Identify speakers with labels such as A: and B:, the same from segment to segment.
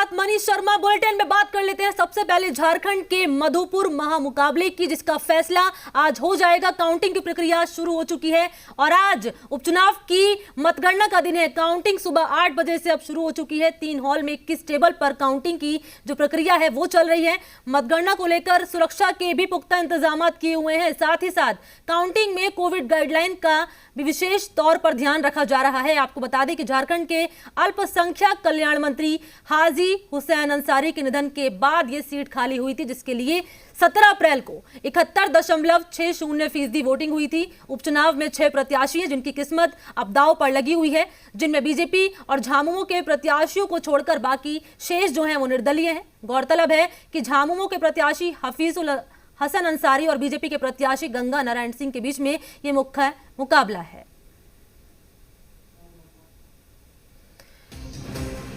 A: साथ मनीष शर्मा। बुलेटिन में बात कर लेते हैं सबसे पहले झारखंड के मधुपुर महामुकाबले की, जिसका फैसला आज हो जाएगा। काउंटिंग की प्रक्रिया शुरू हो चुकी है और आज उपचुनाव की मतगणना का दिन है। काउंटिंग सुबह 8 बजे से अब शुरू हो चुकी है। 3 हॉल में 21 टेबल पर काउंटिंग की जो प्रक्रिया है वो चल रही है। मतगणना को लेकर सुरक्षा के भी पुख्ता इंतजाम किए हुए हैं। साथ ही साथ काउंटिंग में कोविड गाइडलाइन का भी विशेष तौर पर ध्यान रखा जा रहा है। आपको बता दें कि झारखंड के अल्पसंख्यक कल्याण मंत्री हाजी हुसैन अंसारी के निधन के बाद यह सीट खाली हुई थी, जिसके लिए 17 अप्रैल को 71.60% वोटिंग हुई थी। उपचुनाव में 6 प्रत्याशी हैं जिनकी किस्मत अब दांव पर लगी हुई है, जिनमें बीजेपी और झामुमो के प्रत्याशियों को छोड़कर बाकी शेष जो हैं वो निर्दलीय हैं। गौरतलब है कि झामुमो के प्रत्याशी हफीजुल हसन अंसारी और बीजेपी के प्रत्याशी गंगा नारायण सिंह के बीच में यह मुख्य मुकाबला है।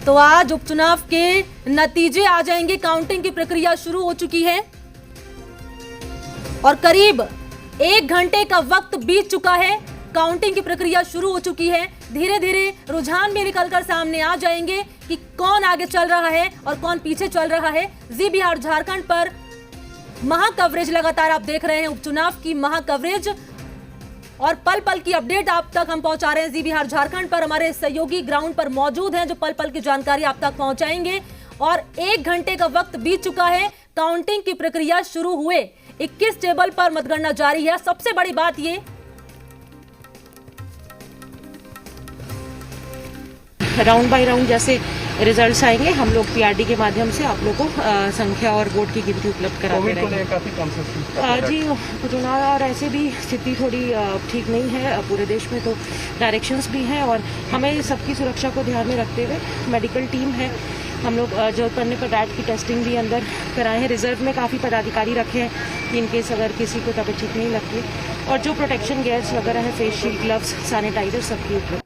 A: तो आज उपचुनाव के नतीजे आ जाएंगे। काउंटिंग की प्रक्रिया शुरू हो चुकी है और करीब 1 घंटे का वक्त बीत चुका है। काउंटिंग की प्रक्रिया शुरू हो चुकी है। धीरे धीरे रुझान भी निकलकर सामने आ जाएंगे कि कौन आगे चल रहा है और कौन पीछे चल रहा है। जी बिहार झारखंड पर महा कवरेज लगातार आप देख रहे हैं, उपचुनाव की महा कवरेज और पल पल की अपडेट आप तक हम पहुंचा रहे हैं। जी बिहार झारखंड पर हमारे सहयोगी ग्राउंड पर मौजूद हैं जो पल पल की जानकारी आप तक पहुंचाएंगे। और 1 घंटे का वक्त बीत चुका है। काउंटिंग की प्रक्रिया शुरू हुए 21 टेबल पर मतगणना जारी है। सबसे बड़ी बात ये
B: राउंड बाय राउंड जैसे रिजल्ट्स आएंगे हम लोग पीआरडी के माध्यम से आप लोगों को संख्या और वोट की गिनती उपलब्ध कराते रहेंगे। जी चुनाव और ऐसे भी स्थिति थोड़ी ठीक नहीं है पूरे देश में, तो डायरेक्शंस भी हैं और हमें सबकी सुरक्षा को ध्यान में रखते हुए मेडिकल टीम है। हम लोग जरूरत पड़ने पर डैट की टेस्टिंग भी अंदर कराए हैं। रिजर्व में काफ़ी पदाधिकारी रखे हैं कि इनकेस अगर किसी को तबीयत ठीक नहीं लगती, और जो प्रोटेक्शन गेयर्स वगैरह है, फेस शील्ड, ग्लव्स, सैनिटाइजर सबकी उपलब्ध।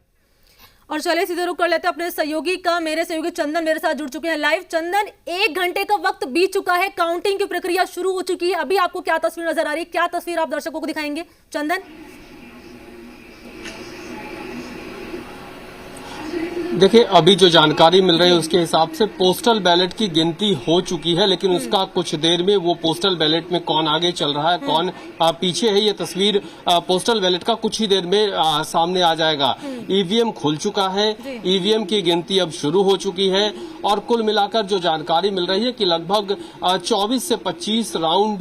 A: और चले सीधे रुक कर लेते हैं अपने सहयोगी का। मेरे सहयोगी चंदन मेरे साथ जुड़ चुके हैं लाइव। चंदन, 1 घंटे का वक्त बीत चुका है, काउंटिंग की प्रक्रिया शुरू हो चुकी है। अभी आपको क्या तस्वीर नजर आ रही है, क्या तस्वीर आप दर्शकों को दिखाएंगे चंदन?
C: देखिए, अभी जो जानकारी मिल रही है उसके हिसाब से पोस्टल बैलेट की गिनती हो चुकी है, लेकिन उसका कुछ देर में वो पोस्टल बैलेट में कौन आगे चल रहा है, कौन पीछे है, ये तस्वीर पोस्टल बैलेट का कुछ ही देर में सामने आ जाएगा। ईवीएम खुल चुका है, ईवीएम की गिनती अब शुरू हो चुकी है और कुल मिलाकर जो जानकारी मिल रही है कि लगभग 24 से 25 राउंड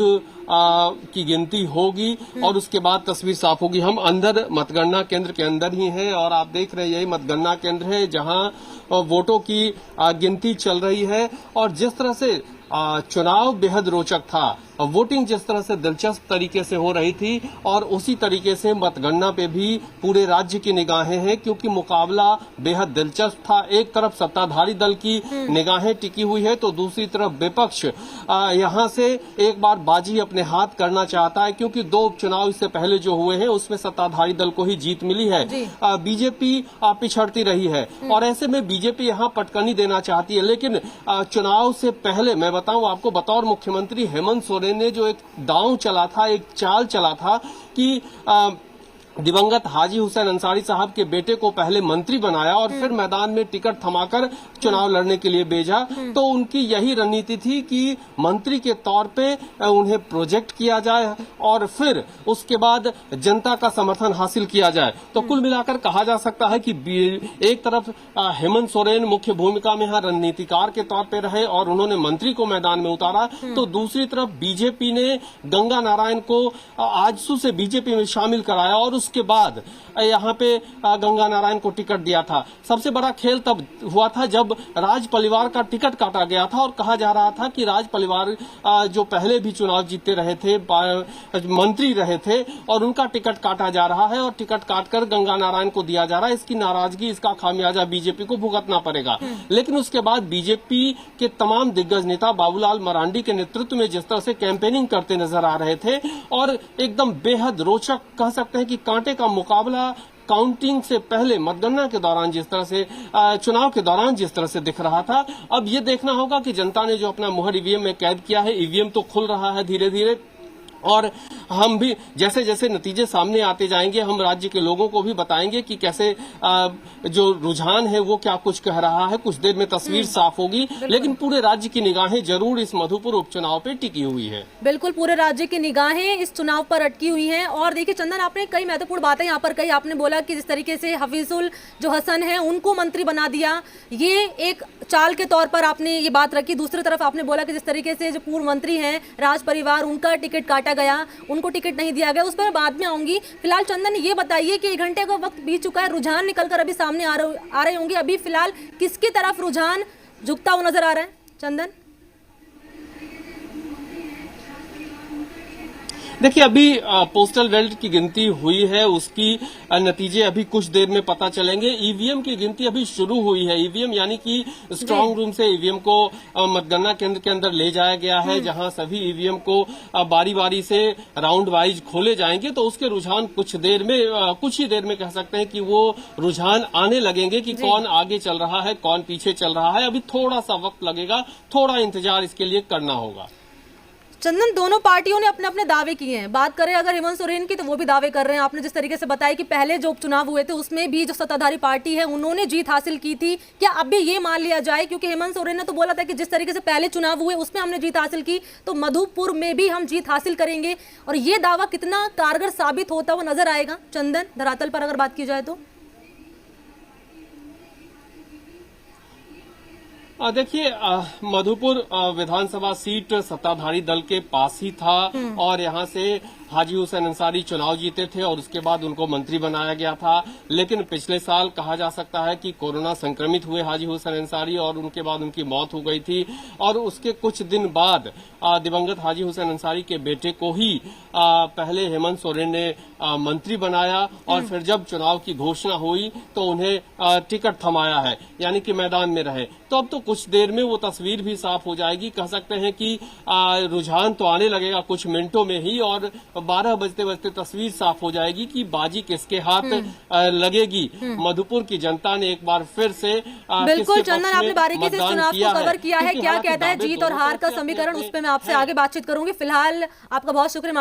C: की गिनती होगी और उसके बाद तस्वीर साफ होगी। हम अंदर मतगणना केंद्र के अंदर ही हैं और आप देख रहे हैं यही मतगणना केंद्र है जहां वोटों की गिनती चल रही है। और जिस तरह से चुनाव बेहद रोचक था, वोटिंग जिस तरह से दिलचस्प तरीके से हो रही थी और उसी तरीके से मतगणना पे भी पूरे राज्य की निगाहें हैं, क्योंकि मुकाबला बेहद दिलचस्प था। एक तरफ सत्ताधारी दल की निगाहें टिकी हुई है तो दूसरी तरफ विपक्ष यहां से एक बार बाजी अपने हाथ करना चाहता है, क्योंकि 2 उपचुनाव इससे पहले जो हुए हैं उसमें सत्ताधारी दल को ही जीत मिली है, बीजेपी पिछड़ती रही है और ऐसे में बीजेपी यहां पटकनी देना चाहती है। लेकिन चुनाव से पहले मैं बताऊं आपको, बतौर मुख्यमंत्री हेमंत सोरेन ने जो एक दांव चला था, एक चाल चला था कि दिवंगत हाजी हुसैन अंसारी साहब के बेटे को पहले मंत्री बनाया और फिर मैदान में टिकट थमाकर चुनाव लड़ने के लिए भेजा। तो उनकी यही रणनीति थी कि मंत्री के तौर पे उन्हें प्रोजेक्ट किया जाए और फिर उसके बाद जनता का समर्थन हासिल किया जाए। तो कुल मिलाकर कहा जा सकता है कि एक तरफ हेमंत सोरेन मुख्य भूमिका में यहाँ रणनीतिकार के तौर पर रहे और उन्होंने मंत्री को मैदान में उतारा, तो दूसरी तरफ बीजेपी ने गंगा नारायण को आजसू से बीजेपी में शामिल कराया और उसके बाद यहाँ पे गंगा नारायण को टिकट दिया था। सबसे बड़ा खेल तब हुआ था जब राज परिवार का टिकट काटा गया था और कहा जा रहा था कि राज परिवार जो पहले भी चुनाव जीतते रहे थे, मंत्री रहे थे और उनका टिकट काटा जा रहा है और टिकट काटकर गंगा नारायण को दिया जा रहा है। इसकी नाराजगी, इसका खामियाजा बीजेपी को भुगतना पड़ेगा। लेकिन उसके बाद बीजेपी के तमाम दिग्गज नेता बाबूलाल मरांडी के नेतृत्व में जिस तरह से कैंपेनिंग करते नजर आ रहे थे और एकदम बेहद रोचक कह सकते हैं कि कांटे का मुकाबला काउंटिंग से पहले मतगणना के दौरान जिस तरह से चुनाव के दौरान जिस तरह से दिख रहा था, अब ये देखना होगा कि जनता ने जो अपना मुहर ईवीएम में कैद किया है, ईवीएम तो खुल रहा है धीरे धीरे और हम भी जैसे जैसे नतीजे सामने आते जाएंगे हम राज्य के लोगों को भी बताएंगे कि कैसे जो रुझान है वो क्या कुछ कह रहा है। कुछ देर में तस्वीर साफ होगी, लेकिन पूरे राज्य की निगाहें जरूर इस मधुपुर उपचुनाव पे टिकी हुई है।
A: बिल्कुल, पूरे राज्य की निगाहें इस चुनाव पर अटकी हुई हैं। और देखिए चंदन, आपने कई महत्वपूर्ण बातें यहाँ पर कही। आपने बोला कि जिस तरीके से हफीजुल जो हसन है उनको मंत्री बना दिया, ये एक चाल के तौर पर आपने ये बात रखी। दूसरी तरफ आपने बोला कि जिस तरीके से जो पूर्व मंत्री हैं राज परिवार, उनका टिकट काटा गया, उनको टिकट नहीं दिया गया, उस पर मैं बाद में आऊंगी। फिलहाल चंदन ये बताइए कि 1 घंटे का वक्त बीत चुका है, रुझान निकलकर अभी सामने आ रहे होंगे। अभी फिलहाल किसकी तरफ रुझान झुकता हुआ नजर आ रहा है चंदन?
C: देखिए, अभी पोस्टल बैलेट की गिनती हुई है, उसकी नतीजे अभी कुछ देर में पता चलेंगे। ईवीएम की गिनती अभी शुरू हुई है। ईवीएम यानी कि स्ट्रांग रूम से ईवीएम को मतगणना केंद्र के अंदर ले जाया गया है, जहां सभी ईवीएम को बारी बारी से राउंड वाइज खोले जाएंगे। तो उसके रुझान कुछ ही देर में कह सकते हैं कि वो रुझान आने लगेंगे कि कौन आगे चल रहा है, कौन पीछे चल रहा है। अभी थोड़ा सा वक्त लगेगा, थोड़ा इंतजार इसके लिए करना होगा।
A: चंदन, दोनों पार्टियों ने अपने अपने दावे किए हैं। बात करें अगर हेमंत सोरेन की, तो वो भी दावे कर रहे हैं। आपने जिस तरीके से बताया कि पहले जो उपचुनाव हुए थे उसमें भी जो सत्ताधारी पार्टी है उन्होंने जीत हासिल की थी, क्या अभी ये मान लिया जाए, क्योंकि हेमंत सोरेन ने तो बोला था कि जिस तरीके से पहले चुनाव हुए उसमें हमने जीत हासिल की, तो मधुपुर में भी हम जीत हासिल करेंगे। और ये दावा कितना कारगर साबित होता हुआ नजर आएगा चंदन, धरातल पर अगर बात की जाए तो?
C: देखिए, मधुपुर विधानसभा सीट सत्ताधारी दल के पास ही था और यहां से हाजी हुसैन अंसारी चुनाव जीते थे और उसके बाद उनको मंत्री बनाया गया था। लेकिन पिछले साल कहा जा सकता है कि कोरोना संक्रमित हुए हाजी हुसैन अंसारी और उनके बाद उनकी मौत हो गई थी। और उसके कुछ दिन बाद दिवंगत हाजी हुसैन अंसारी के बेटे को ही पहले हेमंत सोरेन ने मंत्री बनाया और फिर जब चुनाव की घोषणा हुई तो उन्हें टिकट थमाया है, यानी कि मैदान में रहे। तो अब तो कुछ देर में वो तस्वीर भी साफ हो जाएगी। कह सकते हैं कि रुझान तो आने लगेगा कुछ मिनटों में ही, और 12 बजते बजते तस्वीर साफ हो जाएगी कि बाजी किसके हाथ लगेगी। मधुपुर की जनता ने एक बार फिर से
A: बिल्कुल चंदन, आपने बारीकी से इस चुनाव को कवर किया है। क्या कहता है जीत और हार का समीकरण, उस पर मैं आपसे आगे बातचीत करूंगी। फिलहाल आपका बहुत शुक्रिया।